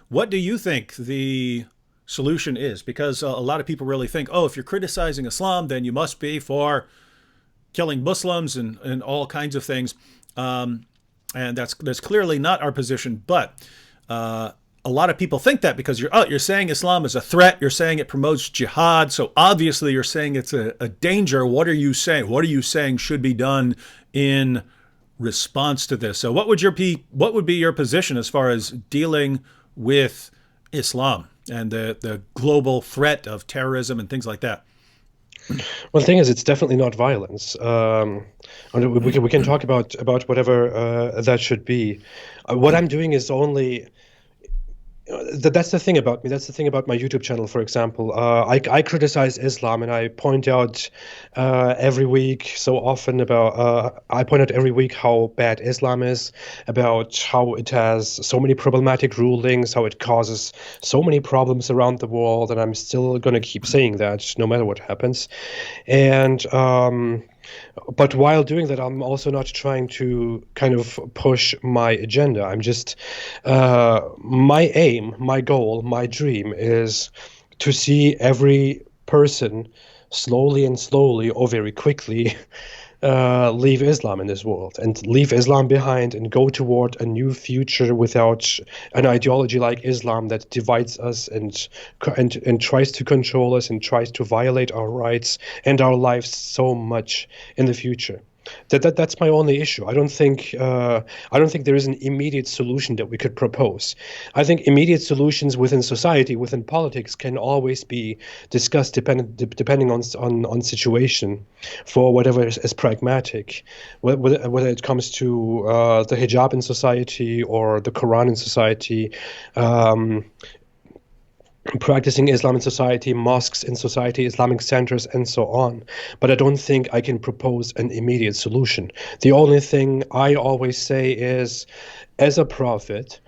Speaker 1: what do you think the solution is? Because a lot of people really think, if you're criticizing Islam, then you must be for killing Muslims and all kinds of things. And that's clearly not our position. But a lot of people think that because you're saying Islam is a threat. You're saying it promotes jihad. So obviously you're saying it's a danger. What are you saying? What are you saying should be done in response to this? So what would be your position as far as dealing with Islam and the global threat of terrorism and things like that?
Speaker 2: Well, the thing is, it's definitely not violence. We can talk about whatever that should be. What I'm doing is only. That's the thing about me. That's the thing about my YouTube channel, for example. I criticize Islam and I point out every week so often about I point out every week how bad Islam is, about how it has so many problematic rulings, how it causes so many problems around the world, and I'm still going to keep saying that no matter what happens. And but while doing that, I'm also not trying to kind of push my agenda. I'm just, my aim, my goal, my dream is to see every person slowly or very quickly leave Islam in this world and leave Islam behind and go toward a new future without an ideology like Islam that divides us and tries to control us and tries to violate our rights and our lives so much in the future. That's my only issue. I don't think there is an immediate solution that we could propose. I think immediate solutions within society, within politics, can always be discussed depending on situation, for whatever is pragmatic. Whether it comes to the hijab in society or the Quran in society. Practicing Islam in society, mosques in society, Islamic centers, and so on. But I don't think I can propose an immediate solution. The only thing I always say is, as a prophet,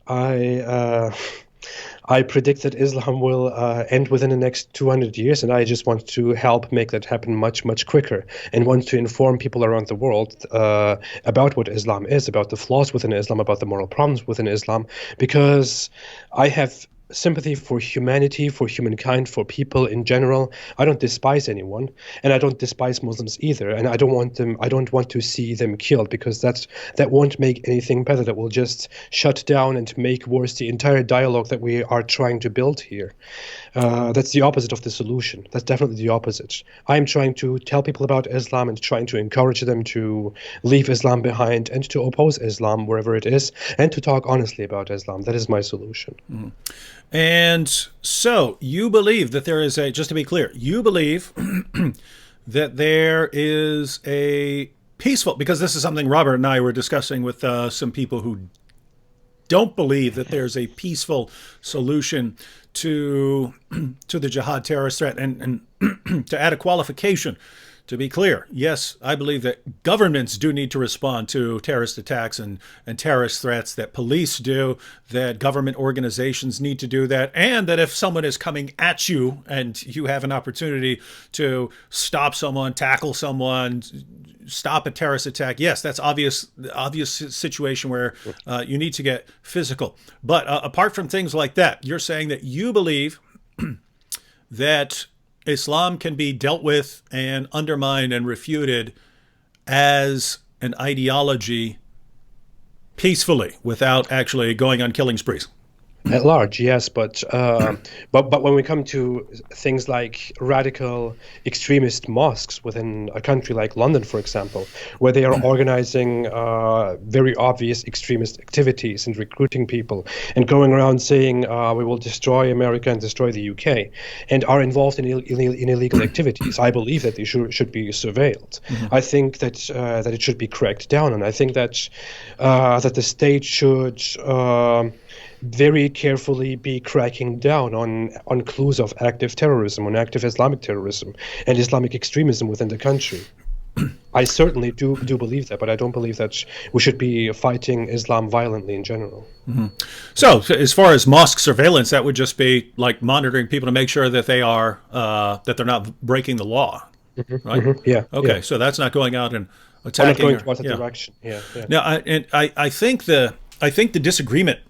Speaker 2: I predict that Islam will end within the next 200 years, and I just want to help make that happen much, much quicker, and want to inform people around the world about what Islam is, about the flaws within Islam, about the moral problems within Islam, because I have sympathy for humanity, for humankind, for people in general. I don't despise anyone, and I don't despise Muslims either, and I don't want to see them killed, because that won't make anything better. That will just shut down and make worse the entire dialogue that we are trying to build here. That's the opposite of the solution. That's definitely the opposite. I'm trying to tell people about Islam and trying to encourage them to leave Islam behind and to oppose Islam wherever it is, and to talk honestly about Islam. That is my solution.
Speaker 1: Mm-hmm. And so you believe that there is just to be clear, you believe that there is a peaceful, because this is something Robert and I were discussing with some people who don't believe that there's a peaceful solution to the jihad terrorist threat. And to add a qualification, to be clear, yes, I believe that governments do need to respond to terrorist attacks and terrorist threats, that police do, that government organizations need to do that, and that if someone is coming at you and you have an opportunity to stop someone, tackle someone, stop a terrorist attack, yes, that's obvious situation where you need to get physical. But apart from things like that, you're saying that you believe that Islam can be dealt with and undermined and refuted as an ideology peacefully without actually going on killing sprees.
Speaker 2: At large, yes, but when we come to things like radical extremist mosques within a country like London, for example, where they are organizing very obvious extremist activities and recruiting people and going around saying we will destroy America and destroy the UK, and are involved in illegal activities, I believe that they should be surveilled. I think that that it should be cracked down, and I think that that the state should very carefully be cracking down on clues of active terrorism, on active Islamic terrorism and Islamic extremism within the country. I certainly do believe that, but I don't believe that we should be fighting Islam violently in general.
Speaker 1: So, as far as mosque surveillance, that would just be like monitoring people to make sure that they are that they're not breaking the law, right?
Speaker 2: Yeah.
Speaker 1: Okay,
Speaker 2: yeah.
Speaker 1: so that's not going out and
Speaker 2: I'm
Speaker 1: attacking.
Speaker 2: not going towards that direction. Yeah.
Speaker 1: Now, I think the disagreement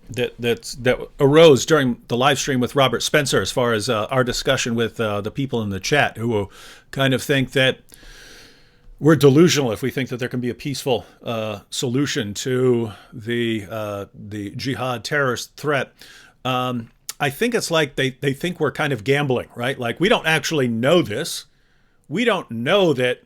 Speaker 1: that arose during the live stream with Robert Spencer, as far as our discussion with the people in the chat who kind of think that we're delusional if we think that there can be a peaceful solution to the jihad terrorist threat. I think it's like they think we're kind of gambling, right? Like, we don't actually know this. We don't know that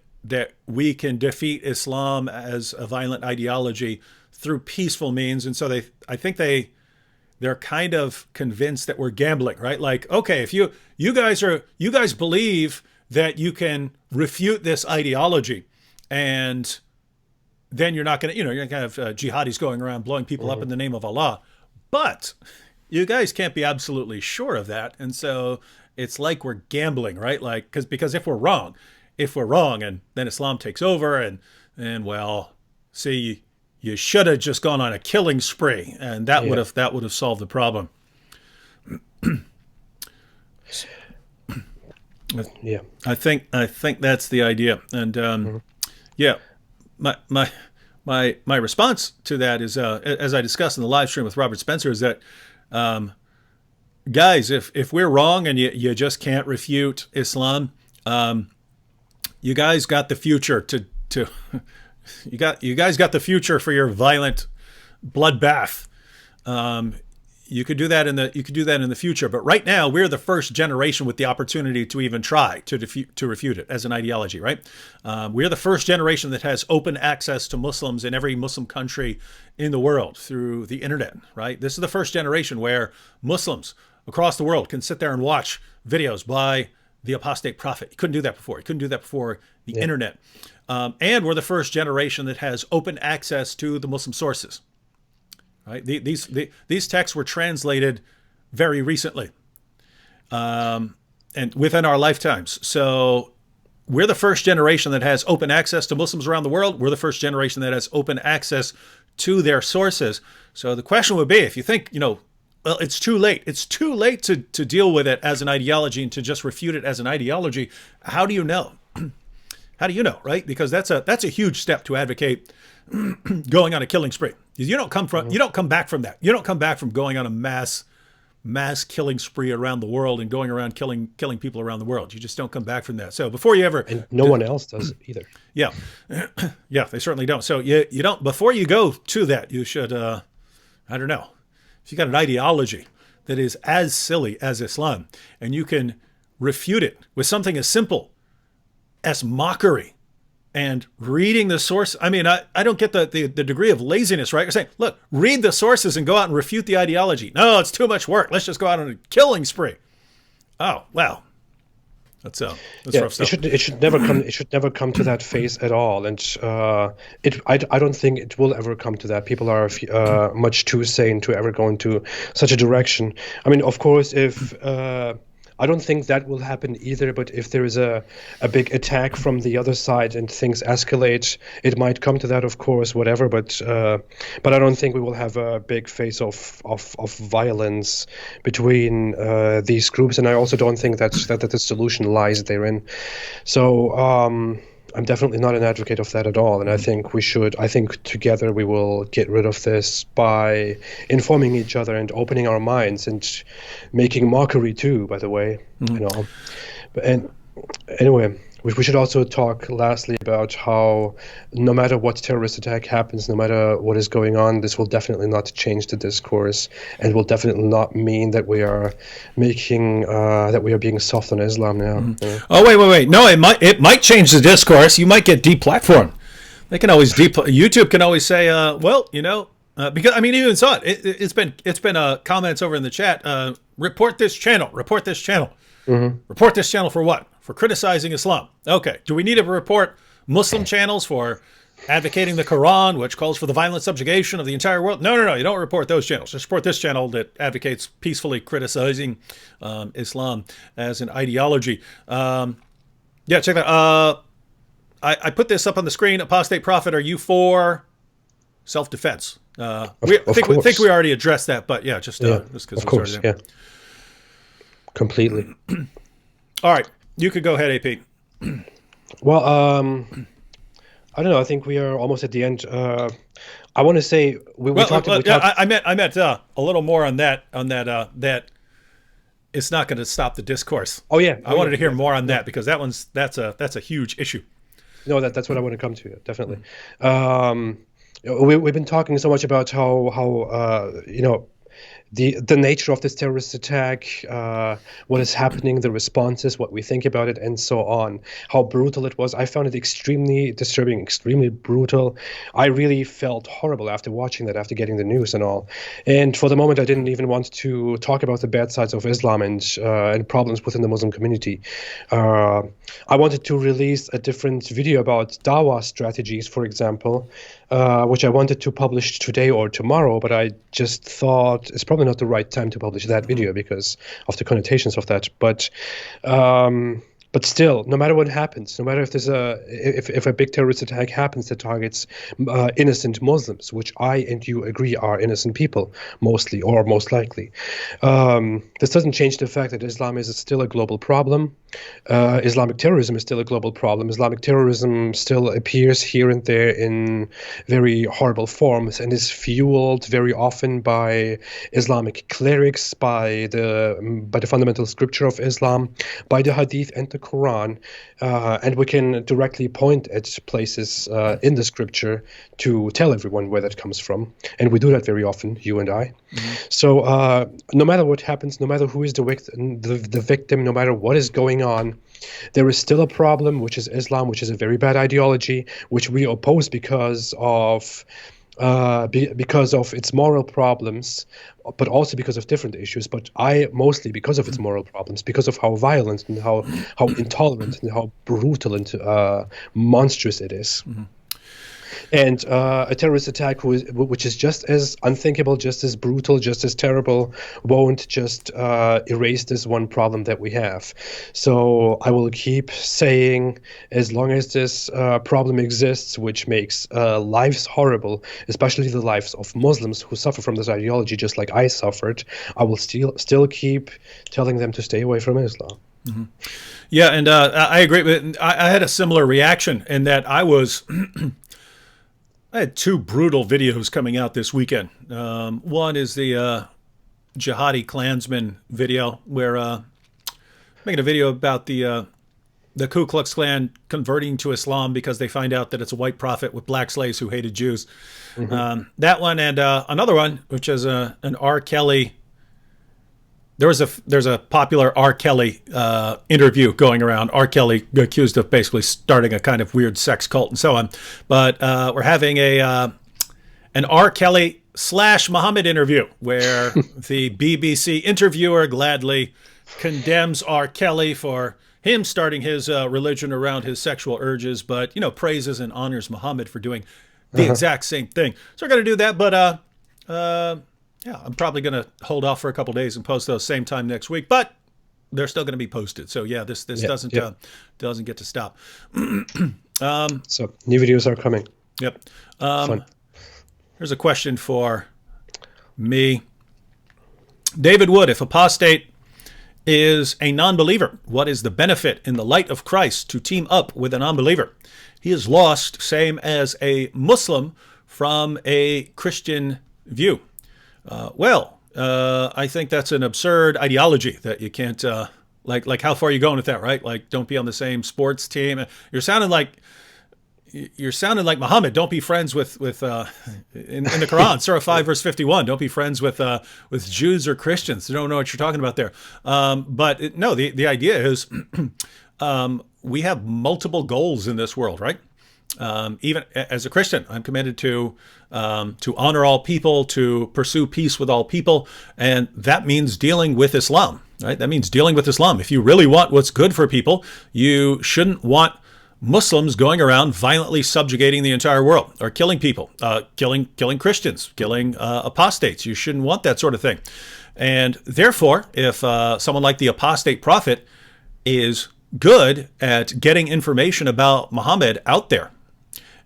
Speaker 1: we can defeat Islam as a violent ideology through peaceful means, and so I think they're kind of convinced that we're gambling, right? Like, okay, if you guys believe that you can refute this ideology, and then you're not going to, you're going to have jihadis going around blowing people up in the name of Allah, but you guys can't be absolutely sure of that, and so it's like we're gambling, right? Like, because if we're wrong, and then Islam takes over, and well, see. You should have just gone on a killing spree, and that would have solved the problem.
Speaker 2: Yeah,
Speaker 1: I think that's the idea, and my response to that is, as I discussed in the live stream with Robert Spencer, is that guys, if we're wrong and you just can't refute Islam, you guys got the future to. You guys got the future for your violent bloodbath. You could do that in the future, but right now we're the first generation with the opportunity to even try to refute it as an ideology, right? We're the first generation that has open access to Muslims in every Muslim country in the world through the internet, right? This is the first generation where Muslims across the world can sit there and watch videos by the apostate prophet. You couldn't do that before. You couldn't do that before the internet. And we're the first generation that has open access to the Muslim sources. Right? These texts were translated very recently, and within our lifetimes. So we're the first generation that has open access to Muslims around the world. We're the first generation that has open access to their sources. So the question would be, if you think, well, it's too late. It's too late to deal with it as an ideology and to just refute it as an ideology. How do you know? How do you know, right? Because that's a huge step to advocate going on a killing spree. You don't come back from that. You don't come back from going on a mass killing spree around the world and going around killing people around the world. You just don't come back from that. So before you ever,
Speaker 2: and no one else does either. Yeah,
Speaker 1: yeah, they certainly don't. So you don't. Before you go to that, you should. I don't know. If you got an ideology that is as silly as Islam, and you can refute it with something as simple as mockery and reading the source. I mean, I don't get the degree of laziness, right? You're saying, look, read the sources and go out and refute the ideology. No, it's too much work. Let's just go out on a killing spree. Oh, wow. That's rough stuff.
Speaker 2: It should never come to that phase at all, and I don't think it will ever come to that. People are much too sane to ever go into such a direction. I mean, of course, if I don't think that will happen either, but if there is a big attack from the other side and things escalate, it might come to that, of course, whatever. But I don't think we will have a big phase of violence between these groups, and I also don't think that the solution lies therein. So I'm definitely not an advocate of that at all, and I think together we will get rid of this by informing each other and opening our minds and making mockery too, by the way. And anyway, we should also talk lastly about how no matter what terrorist attack happens, no matter what is going on, this will definitely not change the discourse, and will definitely not mean that we are making that we are being soft on Islam now.
Speaker 1: Oh, wait. No, it might change the discourse. You might get deplatformed. They can always YouTube can always say, because I mean, you even saw it. It's been comments over in the chat. Report this channel. Report this channel. Report this channel for what? For criticizing Islam. Okay. Do we need to report Muslim channels for advocating the Quran, which calls for the violent subjugation of the entire world? No. You don't report those channels. Just report this channel that advocates peacefully criticizing Islam as an ideology. Yeah, check that. I put this up on the screen. Apostate Prophet, are you for self-defense? I think we already addressed that, but yeah, just because
Speaker 2: of course, yeah, completely.
Speaker 1: All right, you could go ahead, AP.
Speaker 2: Well, I don't know. I think we are almost at the end. I want to say we talked.
Speaker 1: I meant a little more on that. That it's not going to stop the discourse.
Speaker 2: Oh yeah,
Speaker 1: I wanted to hear more on that because that's a huge issue.
Speaker 2: No, that's what I want to come to. Definitely. We've been talking so much about how the nature of this terrorist attack, what is happening, the responses, what we think about it, and so on. How brutal it was. I found it extremely disturbing, extremely brutal. I really felt horrible after watching that, after getting the news and all. And for the moment, I didn't even want to talk about the bad sides of Islam and problems within the Muslim community. I wanted to release a different video about dawah strategies, for example, which I wanted to publish today or tomorrow, but I just thought it's probably not the right time to publish that video because of the connotations of that. But still, no matter what happens, no matter if there's if a big terrorist attack happens that targets innocent Muslims, which I and you agree are innocent people, mostly or most likely, this doesn't change the fact that Islam is still a global problem. Islamic terrorism is still a global problem. Islamic terrorism still appears here and there in very horrible forms and is fueled very often by Islamic clerics, by the fundamental scripture of Islam, by the Hadith and the Quran, and we can directly point at places in the scripture to tell everyone where that comes from, and we do that very often, you and I. So no matter what happens, no matter who is the victim, no matter what is going on, there is still a problem, which is Islam, which is a very bad ideology, which we oppose because of its moral problems, but also because of different issues. But I mostly because of its moral problems, because of how violent and how intolerant and how brutal and monstrous it is. And a terrorist attack which is just as unthinkable, just as brutal, just as terrible, won't just erase this one problem that we have. So I will keep saying, as long as this problem exists, which makes lives horrible, especially the lives of Muslims who suffer from this ideology, just like I suffered, I will still keep telling them to stay away from Islam.
Speaker 1: Yeah, and I agree. But I had a similar reaction in that I had two brutal videos coming out this weekend. One is the Jihadi Klansman video, where making a video about the Ku Klux Klan converting to Islam because they find out that it's a white prophet with black slaves who hated Jews. That one, and another one, which is an R. Kelly. There's a popular R. Kelly interview going around. R. Kelly accused of basically starting a kind of weird sex cult and so on. But we're having an R. Kelly / Muhammad interview where the BBC interviewer gladly condemns R. Kelly for him starting his religion around his sexual urges, but praises and honors Muhammad for doing the exact same thing. So we're gonna do that, but yeah, I'm probably going to hold off for a couple days and post those same time next week, but they're still going to be posted. So yeah, this doesn't get to stop.
Speaker 2: So new videos are coming.
Speaker 1: Yep.
Speaker 2: Fun.
Speaker 1: Here's a question for me. David Wood, if Apostate is a non-believer, what is the benefit in the light of Christ to team up with a non-believer? He is lost, same as a Muslim from a Christian view. I think that's an absurd ideology that you can't Like how far are you going with that, right? Like, don't be on the same sports team. You're sounding like Muhammad. Don't be friends with in the Quran, Surah 5, verse 51. Don't be friends with Jews or Christians. You don't know what you're talking about there. No, the idea is we have multiple goals in this world, right? Even as a Christian, I'm commanded to honor all people, to pursue peace with all people, and that means dealing with Islam, right? That means dealing with Islam. If you really want what's good for people, you shouldn't want Muslims going around violently subjugating the entire world or killing people, killing Christians, killing apostates. You shouldn't want that sort of thing. And therefore, if someone like the apostate prophet is good at getting information about Muhammad out there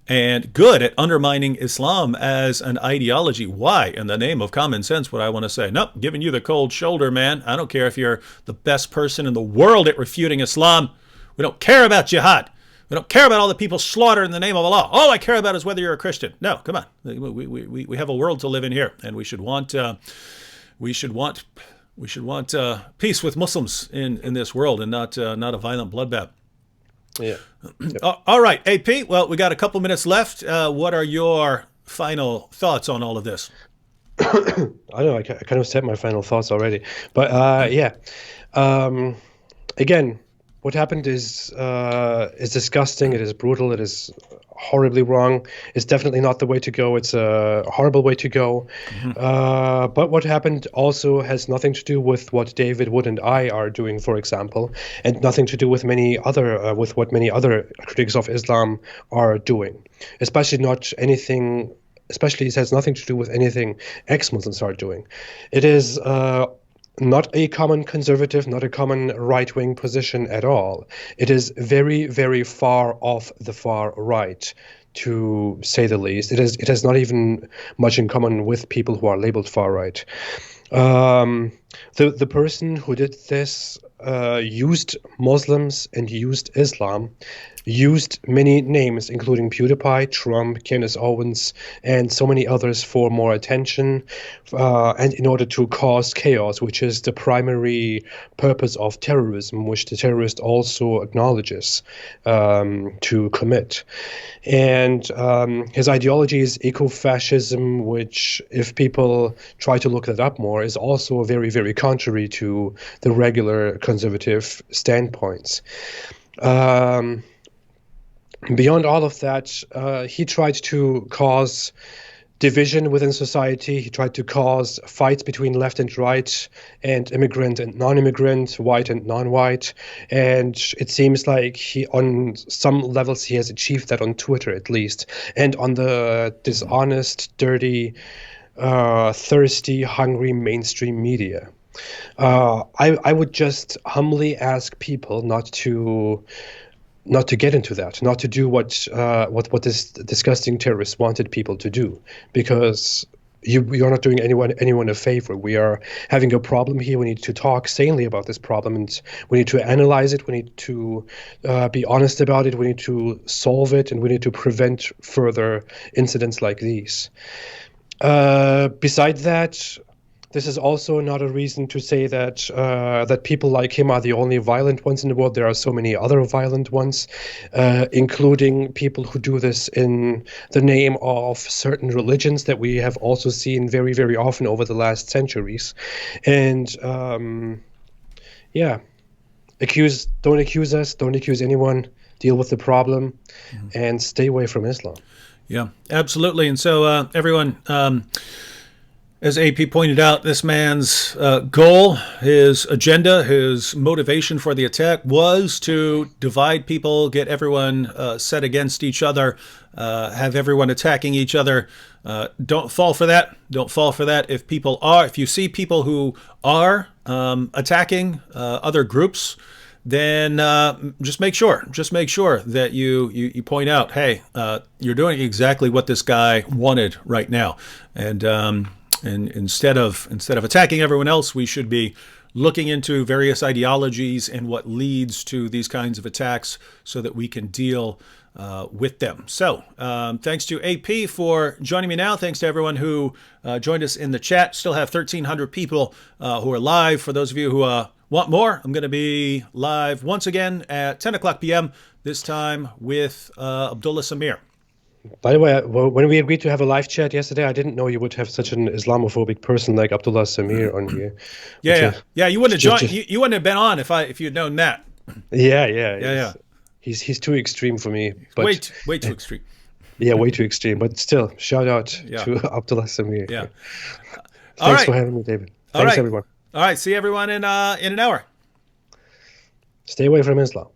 Speaker 1: and good at undermining Islam as an ideology, why, in the name of common sense, would I want to say, nope, giving you the cold shoulder, man. I don't care if you're the best person in the world at refuting Islam. We don't care about jihad. We don't care about all the people slaughtered in the name of Allah. All I care about is whether you're a Christian. No, come on. We have a world to live in here, and we should want peace with Muslims in this world, and not a violent bloodbath.
Speaker 2: Yeah.
Speaker 1: All right, AP. Well, we got a couple minutes left. What are your final thoughts on all of this?
Speaker 2: I don't know. I kind of said my final thoughts already, but again, what happened is disgusting. It is brutal. It is horribly wrong. It's definitely not the way to go. It's a horrible way to go. Mm-hmm. But what happened also has nothing to do with what David Wood and I are doing, for example, and nothing to do with what many other critics of Islam are doing. Especially it has nothing to do with anything ex-Muslims are doing. It is not a common conservative, not a common right-wing position at all. It is very, very far off the far right, to say the least. It has not even much in common with people who are labeled far right. The person who did this used Muslims and used Islam, used many names, including PewDiePie, Trump, Candace Owens, and so many others for more attention, and in order to cause chaos, which is the primary purpose of terrorism, which the terrorist also acknowledges to commit. And his ideology is eco-fascism, which, if people try to look that up more, is also very, very contrary to the regular conservative standpoints. Beyond all of that, he tried to cause division within society. He tried to cause fights between left and right, and immigrant and non-immigrant, white and non-white. And it seems like on some levels he has achieved that on Twitter, at least, and on the dishonest, dirty, thirsty, hungry mainstream media. I would just humbly ask people not to get into that, not to do what this disgusting terrorist wanted people to do, because you're not doing anyone a favor. We are having a problem here. We need to talk sanely about this problem, and we need to analyze it. We need to be honest about it. We need to solve it, and we need to prevent further incidents like these. Besides that, this is also not a reason to say that that people like him are the only violent ones in the world. There are so many other violent ones, including people who do this in the name of certain religions that we have also seen very, very often over the last centuries. And don't accuse us, don't accuse anyone, deal with the problem, and stay away from Islam.
Speaker 1: Yeah, absolutely. And so everyone, as AP pointed out, this man's goal, his agenda, his motivation for the attack was to divide people, get everyone set against each other, have everyone attacking each other. Don't fall for that. Don't fall for that. If you see people who are attacking other groups, then just make sure that you point out, hey, you're doing exactly what this guy wanted right now. And instead of attacking everyone else, we should be looking into various ideologies and what leads to these kinds of attacks so that we can deal with them. So thanks to AP for joining me now. Thanks to everyone who joined us in the chat. Still have 1,300 people who are live. For those of you who Want more? I'm going to be live once again at 10 o'clock p.m., this time with Abdullah Samir.
Speaker 2: By the way, when we agreed to have a live chat yesterday, I didn't know you would have such an Islamophobic person like Abdullah Samir on here.
Speaker 1: Yeah. You wouldn't have joined. You wouldn't have been on if you'd known that.
Speaker 2: Yeah. He's too extreme for me. But
Speaker 1: way too extreme.
Speaker 2: Yeah, way too extreme. But still, shout out to Abdullah Samir.
Speaker 1: Yeah.
Speaker 2: Thanks for having me, David. Thanks, everyone.
Speaker 1: All right. See everyone in an hour.
Speaker 2: Stay away from Islam.